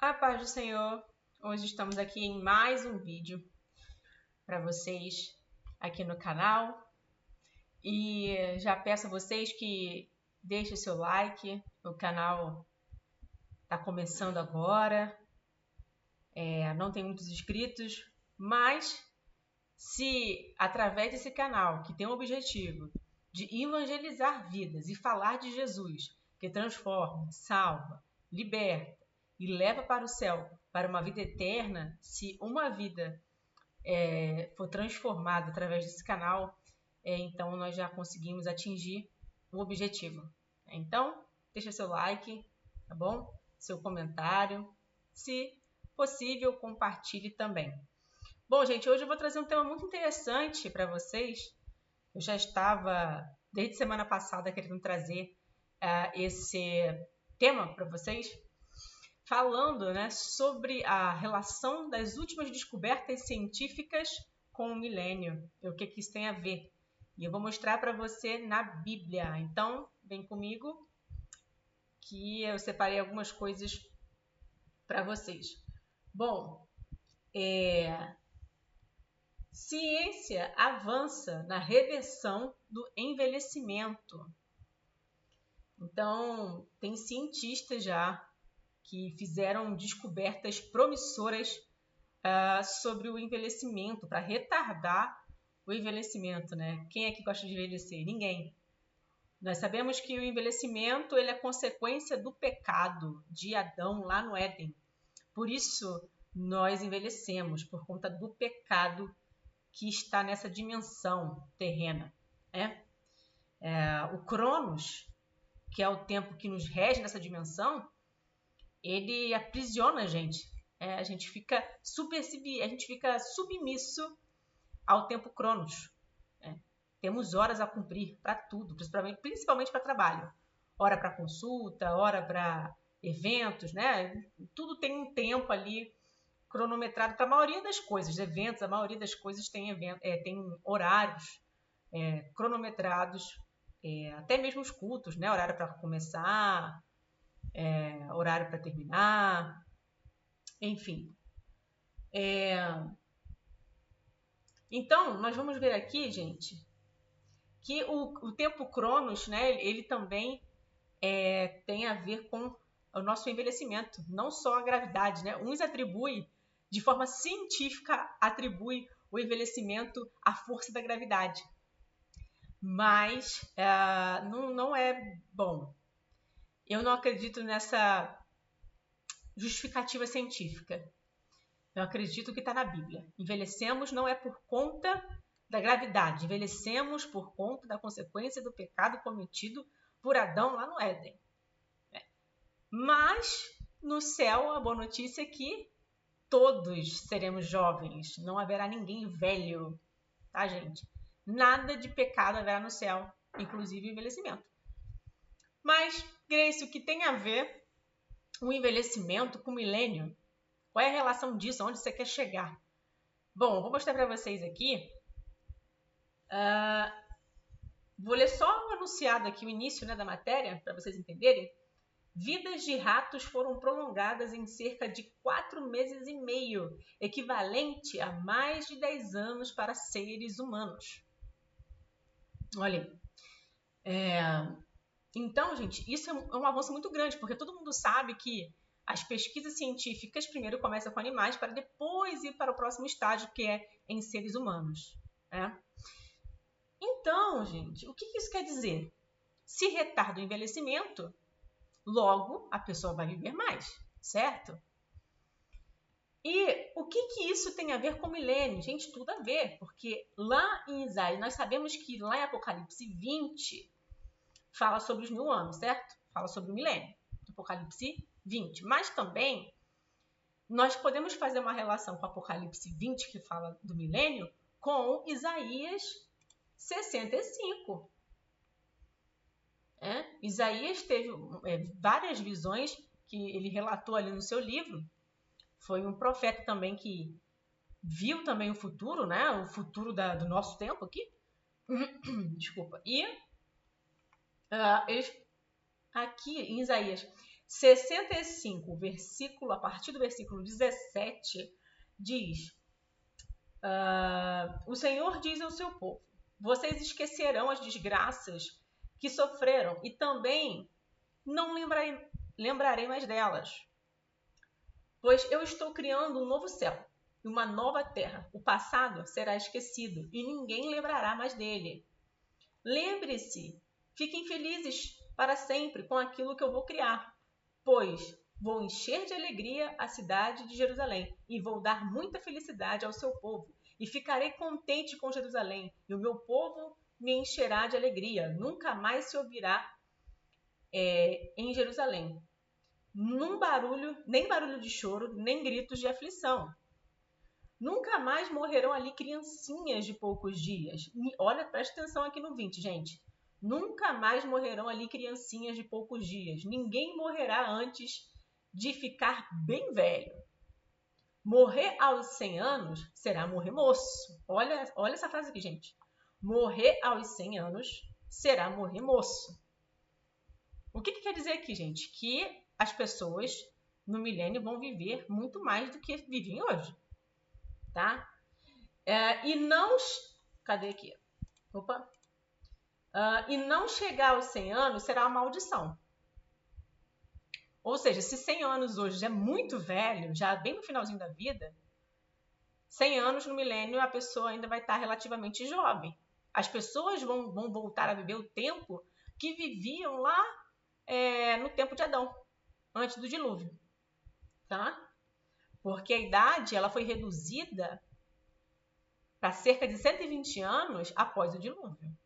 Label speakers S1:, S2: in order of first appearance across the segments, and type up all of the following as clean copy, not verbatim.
S1: A paz do Senhor. Hoje estamos aqui em mais um vídeo para vocês aqui no canal. E já peço a vocês que deixem seu like. O canal está começando agora. Não tem muitos inscritos, mas se através desse canal, que tem o objetivo de evangelizar vidas e falar de Jesus, que transforma, salva, liberta e leva para o céu, para uma vida eterna, se uma vida for transformada através desse canal, então nós já conseguimos atingir o objetivo. Então, deixa seu like, tá bom? Seu comentário. Se possível, compartilhe também. Bom, gente, hoje eu vou trazer um tema muito interessante para vocês. Eu já estava, desde semana passada, querendo trazer esse tema para vocês, falando, né, sobre a relação das últimas descobertas científicas com o milênio, e o que isso tem a ver. E eu vou mostrar para você na Bíblia. Então, vem comigo que eu separei algumas coisas para vocês. Bom, ciência avança na reversão do envelhecimento. Então, tem cientistas já que fizeram descobertas promissoras sobre o envelhecimento, para retardar o envelhecimento, né? Quem é que gosta de envelhecer? Ninguém. Nós sabemos que o envelhecimento ele é consequência do pecado de Adão lá no Éden. Por isso, nós envelhecemos, por conta do pecado que está nessa dimensão terrena, né? O Cronos, que é o tempo que nos rege nessa dimensão, ele aprisiona a gente. A gente fica submisso ao tempo Cronos. Temos horas a cumprir para tudo, principalmente para trabalho. Hora para consulta, hora para eventos, né? Tudo tem um tempo ali cronometrado para a maioria das coisas. Eventos, a maioria das coisas tem horários cronometrados, até mesmo os cultos, né? Horário para começar, horário para terminar, enfim. Então, nós vamos ver aqui, gente, que o tempo Cronos, né, ele também tem a ver com o nosso envelhecimento, não só a gravidade, né? Uns atribuem, de forma científica, atribui o envelhecimento à força da gravidade. Mas não é bom. Eu não acredito nessa justificativa científica. Eu acredito que está na Bíblia. Envelhecemos não é por conta da gravidade. Envelhecemos por conta da consequência do pecado cometido por Adão lá no Éden. Mas, no céu, a boa notícia é que todos seremos jovens. Não haverá ninguém velho. Tá, gente? Nada de pecado haverá no céu, inclusive envelhecimento. Mas, Grace, o que tem a ver o envelhecimento com o milênio? Qual é a relação disso? Onde você quer chegar? Bom, vou mostrar para vocês aqui. Vou ler só o anunciado aqui, o início, né, da matéria, para vocês entenderem. Vidas de ratos foram prolongadas em cerca de 4 meses e meio, equivalente a mais de 10 anos para seres humanos. Olha aí. Então, gente, isso é um avanço muito grande, porque todo mundo sabe que as pesquisas científicas primeiro começam com animais para depois ir para o próximo estágio, que é em seres humanos. Né? Então, gente, o que isso quer dizer? Se retarda o envelhecimento, logo a pessoa vai viver mais, certo? E o que isso tem a ver com o milênio? Gente, tudo a ver, porque lá em Isaías, nós sabemos que lá em Apocalipse 20, fala sobre os 1000 anos, certo? Fala sobre o milênio, Apocalipse 20. Mas também, nós podemos fazer uma relação com Apocalipse 20, que fala do milênio, com Isaías 65. Isaías teve várias visões que ele relatou ali no seu livro. Foi um profeta também que viu também o futuro, né? O futuro do nosso tempo aqui. Desculpa. E aqui em Isaías 65, a partir do versículo 17, diz: o Senhor diz ao seu povo: vocês esquecerão as desgraças que sofreram e também não lembrarei mais delas. Pois eu estou criando um novo céu e uma nova terra. O passado será esquecido e ninguém lembrará mais dele. Lembre-se, fiquem felizes para sempre com aquilo que eu vou criar, pois vou encher de alegria a cidade de Jerusalém e vou dar muita felicidade ao seu povo. E ficarei contente com Jerusalém, e o meu povo me encherá de alegria. Nunca mais se ouvirá em Jerusalém nem barulho de choro, nem gritos de aflição. Nunca mais morrerão ali criancinhas de poucos dias. Olha, presta atenção aqui no 20, gente. Nunca mais morrerão ali criancinhas de poucos dias. Ninguém morrerá antes de ficar bem velho. Morrer aos 100 anos será morrer moço. Olha essa frase aqui, gente. Morrer aos 100 anos será morrer moço. O que quer dizer aqui, gente? Que as pessoas no milênio vão viver muito mais do que vivem hoje. Tá? E não... Cadê aqui? Opa. E não chegar aos 100 anos será uma maldição. Ou seja, se 100 anos hoje já é muito velho, já bem no finalzinho da vida, 100 anos no milênio a pessoa ainda vai estar relativamente jovem. As pessoas vão voltar a viver o tempo que viviam lá no tempo de Adão, antes do dilúvio. Tá? Porque a idade ela foi reduzida para cerca de 120 anos após o dilúvio.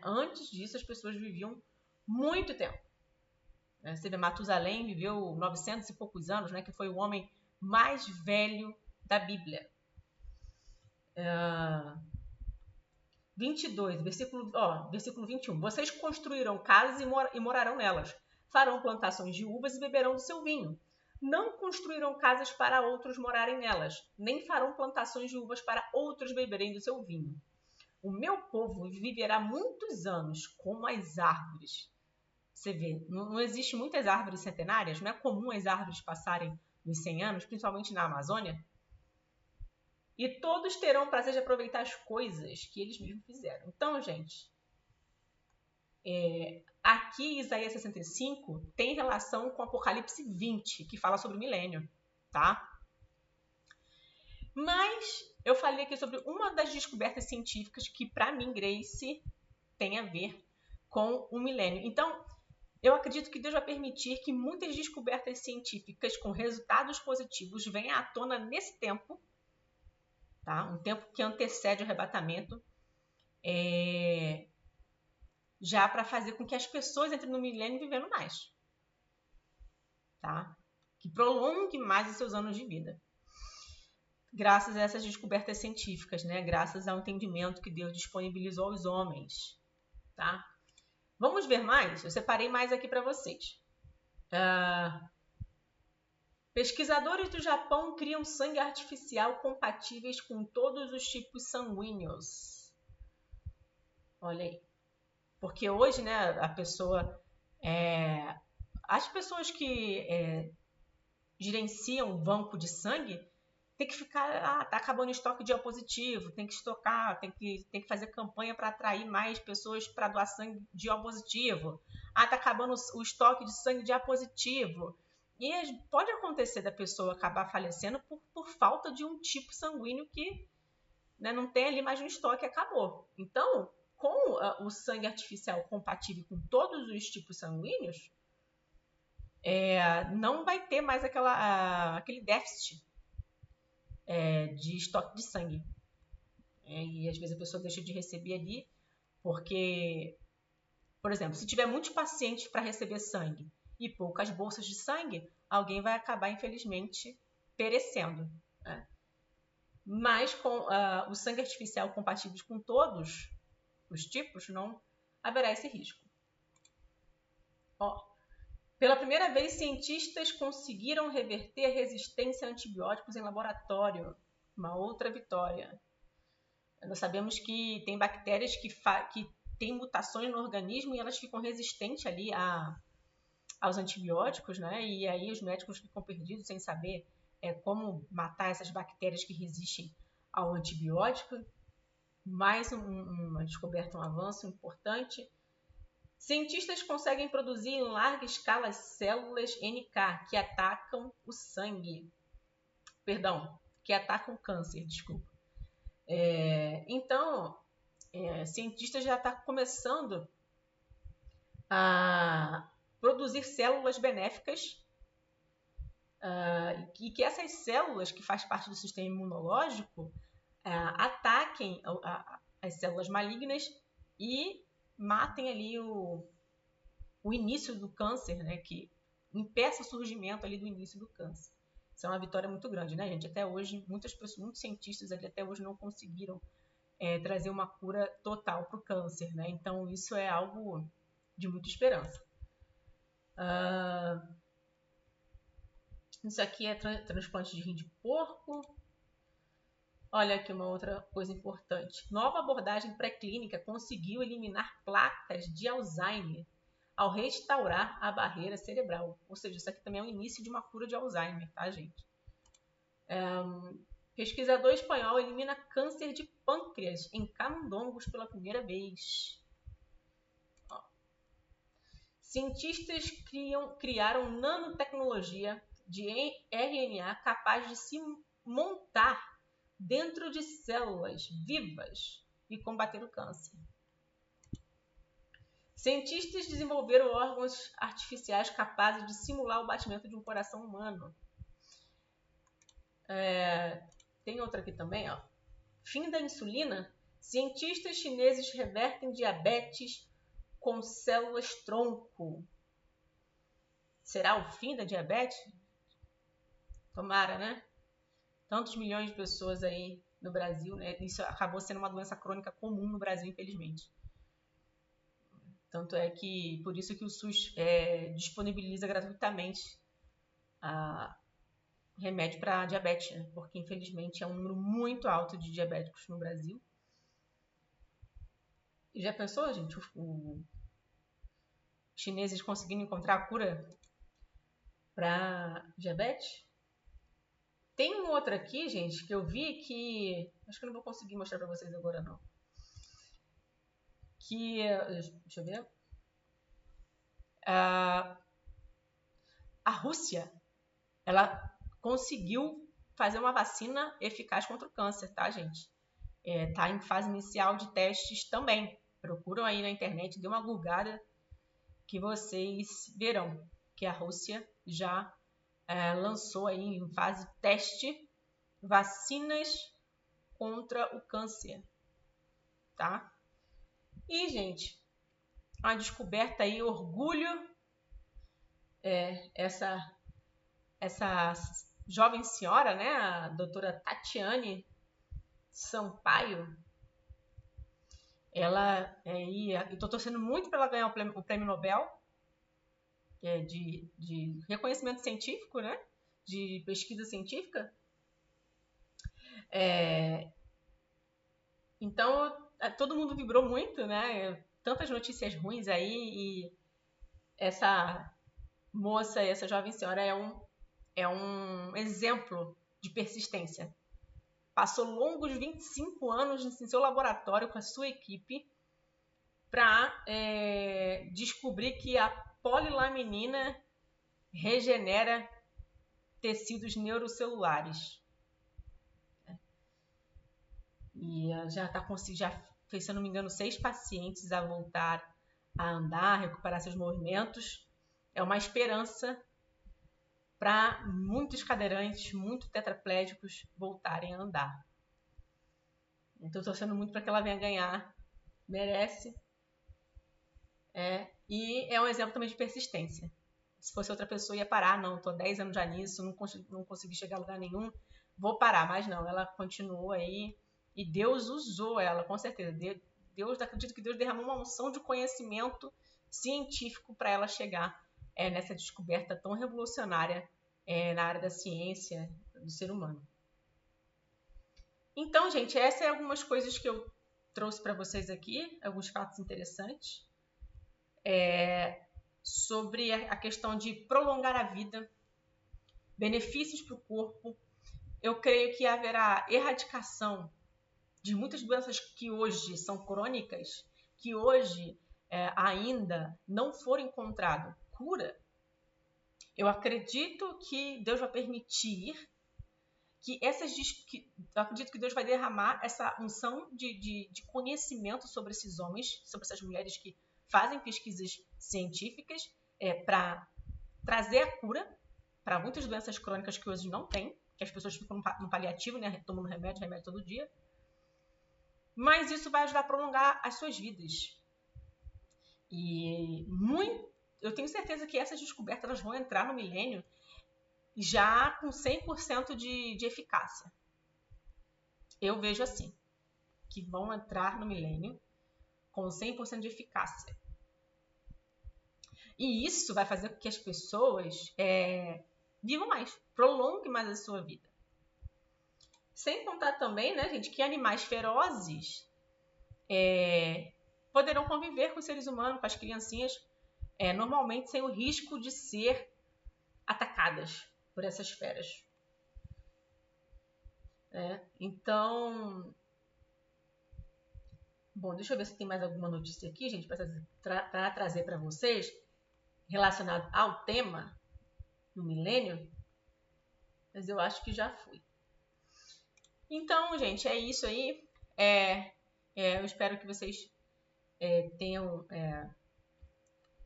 S1: Antes disso, as pessoas viviam muito tempo. Você vê, Matusalém viveu 900 e poucos anos, que foi o homem mais velho da Bíblia. 22, versículo 21. Vocês construirão casas e morarão nelas. Farão plantações de uvas e beberão do seu vinho. Não construirão casas para outros morarem nelas, nem farão plantações de uvas para outros beberem do seu vinho. O meu povo viverá muitos anos como as árvores. Você vê, não existe muitas árvores centenárias, não é comum as árvores passarem dos 100 anos, principalmente na Amazônia. E todos terão prazer de aproveitar as coisas que eles mesmos fizeram. Então, gente, aqui Isaías 65 tem relação com Apocalipse 20, que fala sobre o milênio, tá? Mas eu falei aqui sobre uma das descobertas científicas que, para mim, Grace, tem a ver com o milênio. Então, eu acredito que Deus vai permitir que muitas descobertas científicas com resultados positivos venham à tona nesse tempo, tá? Um tempo que antecede o arrebatamento, já para fazer com que as pessoas entrem no milênio vivendo mais, tá? Que prolongue mais os seus anos de vida. Graças a essas descobertas científicas, graças ao entendimento que Deus disponibilizou aos homens, tá? Vamos ver mais? Eu separei mais aqui para vocês. Pesquisadores do Japão criam sangue artificial compatíveis com todos os tipos sanguíneos. Olha aí. Porque hoje, a pessoa... as pessoas que gerenciam o banco de sangue tem que ficar, tá acabando o estoque de O positivo, tem que estocar, tem que fazer campanha para atrair mais pessoas para doar sangue de O positivo. Tá acabando o estoque de sangue de A positivo. E pode acontecer da pessoa acabar falecendo por falta de um tipo sanguíneo que não tem ali mais no estoque e acabou. Então, com o sangue artificial compatível com todos os tipos sanguíneos, não vai ter mais aquele déficit de estoque de sangue. E às vezes a pessoa deixa de receber ali porque, por exemplo, se tiver muitos pacientes para receber sangue e poucas bolsas de sangue, alguém vai acabar, infelizmente, perecendo. Mas com o sangue artificial compatível com todos os tipos, não haverá esse risco. Pela primeira vez, cientistas conseguiram reverter a resistência a antibióticos em laboratório. Uma outra vitória. Nós sabemos que tem bactérias que têm mutações no organismo e elas ficam resistentes ali aos antibióticos, né? E aí os médicos ficam perdidos sem saber como matar essas bactérias que resistem ao antibiótico. Mais uma descoberta, um avanço importante. Cientistas conseguem produzir em larga escala células NK que atacam o sangue. Perdão, que atacam o câncer, desculpa. Então, cientistas já estão começando a produzir células benéficas e que essas células, que fazem parte do sistema imunológico, ataquem as células malignas e matem ali o início do câncer, né? Que impeça o surgimento ali do início do câncer. Isso é uma vitória muito grande, né, gente? Até hoje, muitas pessoas, muitos cientistas ali até hoje não conseguiram trazer uma cura total para o câncer, né? Então, isso é algo de muita esperança. Isso aqui é transplante de rim de porco. Olha aqui uma outra coisa importante. Nova abordagem pré-clínica conseguiu eliminar placas de Alzheimer ao restaurar a barreira cerebral. Ou seja, isso aqui também é o início de uma cura de Alzheimer, tá, gente? Pesquisador espanhol elimina câncer de pâncreas em camundongos pela primeira vez. Cientistas criaram nanotecnologia de RNA capaz de se montar dentro de células vivas e combater o câncer. Cientistas desenvolveram órgãos artificiais capazes de simular o batimento de um coração humano. Tem outra aqui também, ó. Fim da insulina. Cientistas chineses revertem diabetes com células-tronco. Será o fim da diabetes? Tomara, né? Tantos milhões de pessoas aí no Brasil, né? Isso acabou sendo uma doença crônica comum no Brasil, infelizmente. Tanto é que, por isso que o SUS disponibiliza gratuitamente remédio para diabetes, né? Porque, infelizmente, é um número muito alto de diabéticos no Brasil. E já pensou, gente, os chineses conseguindo encontrar a cura para diabetes? Tem um outro aqui, gente, que eu vi que... Acho que eu não vou conseguir mostrar para vocês agora, não. Deixa eu ver. A Rússia, ela conseguiu fazer uma vacina eficaz contra o câncer, tá, gente? Tá em fase inicial de testes também. Procuram aí na internet, dê uma googada que vocês verão que a Rússia já lançou aí em fase de teste vacinas contra o câncer, tá? E, gente, uma descoberta aí, orgulho, essa jovem senhora, né, a doutora Tatiane Sampaio, ela eu estou torcendo muito para ela ganhar o prêmio Nobel de reconhecimento científico, né, de pesquisa científica. Então, todo mundo vibrou muito, né, tantas notícias ruins aí, e essa moça, essa jovem senhora é um exemplo de persistência. Passou longos 25 anos em seu laboratório com a sua equipe para descobrir que a polilaminina regenera tecidos neurocelulares. E já fez, se eu não me engano, 6 pacientes a voltar a andar, recuperar seus movimentos. É uma esperança para muitos cadeirantes, muitos tetraplégicos voltarem a andar. Então, estou torcendo muito para que ela venha ganhar. Merece. E é um exemplo também de persistência. Se fosse outra pessoa, ia parar. Não, estou 10 anos já nisso, não consegui chegar a lugar nenhum, vou parar. Mas não, ela continuou aí e Deus usou ela, com certeza. Acredito que Deus derramou uma unção de conhecimento científico para ela chegar nessa descoberta tão revolucionária na área da ciência do ser humano. Então, gente, essas são algumas coisas que eu trouxe para vocês aqui, alguns fatos interessantes sobre a questão de prolongar a vida, benefícios para o corpo. Eu creio que haverá erradicação de muitas doenças que hoje são crônicas, que hoje ainda não foram encontrado cura. Eu acredito que Deus vai permitir que eu acredito que Deus vai derramar essa unção de conhecimento sobre esses homens, sobre essas mulheres que fazem pesquisas científicas para trazer a cura para muitas doenças crônicas que hoje não tem, que as pessoas ficam no paliativo, né, tomando remédio todo dia. Mas isso vai ajudar a prolongar as suas vidas. E eu tenho certeza que essas descobertas elas vão entrar no milênio já com 100% de eficácia. Eu vejo assim, que vão entrar no milênio com 100% de eficácia. E isso vai fazer com que as pessoas vivam mais, prolonguem mais a sua vida. Sem contar também, né, gente, que animais ferozes poderão conviver com os seres humanos, com as criancinhas, normalmente sem o risco de ser atacadas por essas feras. Então, bom, deixa eu ver se tem mais alguma notícia aqui, gente, para trazer para vocês relacionado ao tema do milênio, mas eu acho que já fui. Então, gente, é isso aí. Eu espero que vocês tenham...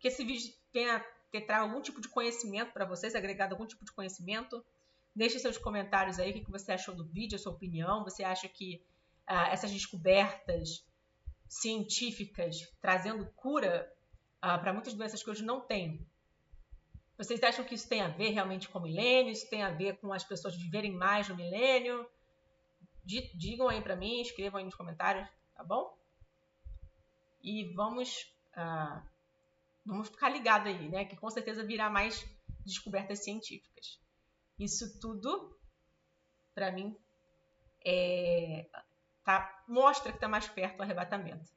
S1: que esse vídeo tenha trago algum tipo de conhecimento para vocês, agregado algum tipo de conhecimento. Deixe seus comentários aí, o que você achou do vídeo, a sua opinião. Você acha que essas descobertas científicas trazendo cura para muitas doenças que hoje não tem, vocês acham que isso tem a ver realmente com o milênio? Isso tem a ver com as pessoas viverem mais no milênio? Digam aí para mim, escrevam aí nos comentários, tá bom? E vamos ficar ligado aí, né? Que com certeza virá mais descobertas científicas. Isso tudo, para mim, mostra que está mais perto do arrebatamento.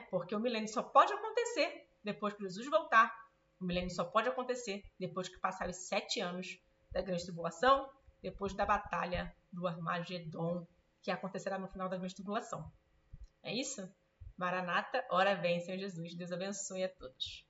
S1: Porque o milênio só pode acontecer depois que Jesus voltar. O milênio só pode acontecer depois que passar os 7 anos da grande tribulação, depois da batalha do Armagedon, que acontecerá no final da grande tribulação. É isso? Maranata, ora vem, Senhor Jesus. Deus abençoe a todos.